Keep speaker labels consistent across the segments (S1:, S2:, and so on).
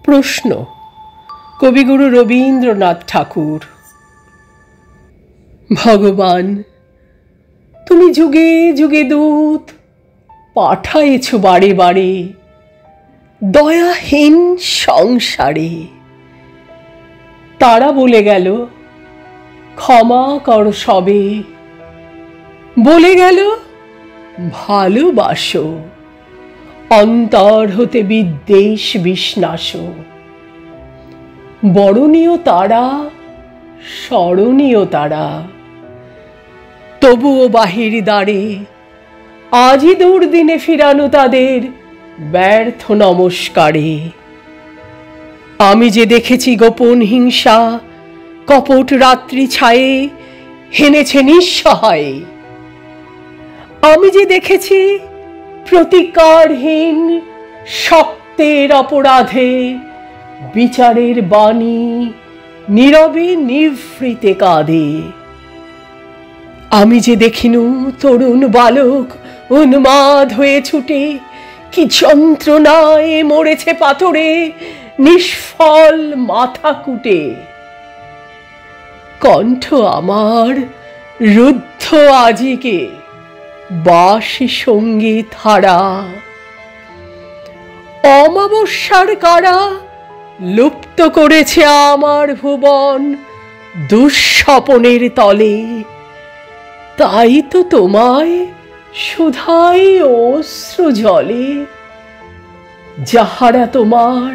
S1: প্রশ্ন কবিগুরু রবীন্দ্রনাথ ঠাকুর। ভগবান, তুমি যুগে যুগে দূত পাঠায়েছ বারে বারে দয়াহীন সংসারে। তারা বলে গেল ক্ষমা কর সবে, বলে গেল ভালোবাসো, অন্তর হতে বিদ্বেষ বিষ্ণাস। বরণীয় তারা, স্মরণীয় তারা, তবুও বাহির দ্বারে আজই দুর্দিনে ফিরানো তাদের ব্যর্থ নমস্কারে। আমি যে দেখেছি গোপন হিংসা কপট রাত্রি ছায়ে হেনেছে নিঃসহায়ে। আমি যে দেখেছি প্রতিকারহীন শক্তের অপরাধে বিচারের বাণী নীরবে নিভৃতে কাঁদে। আমি যে দেখিনু তরুণ বালক উন্মাদ হয়ে ছুটে কি যন্ত্রণায় মরেছে পাথরে নিষ্ফল মাথা কুটে। কণ্ঠ আমার রুদ্ধ আজিকে বাঁশি সঙ্গীত হারা। অমাবস্যার কারা লুপ্ত করেছে আমার ভুবন দুঃস্বপনের তলে। তাই তো তোমায় শুধাই অশ্রু জলে। যাহারা তোমার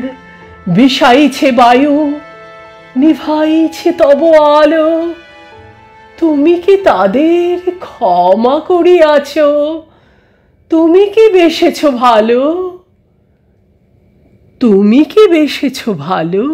S1: বিষাইছে বায়ু নিভাইছে তব আলো, তুমি কি তাদের ক্ষমা করিয়াছ? তুমি কি বেসেছ ভালো? তুমি কি বেসেছ ভালো?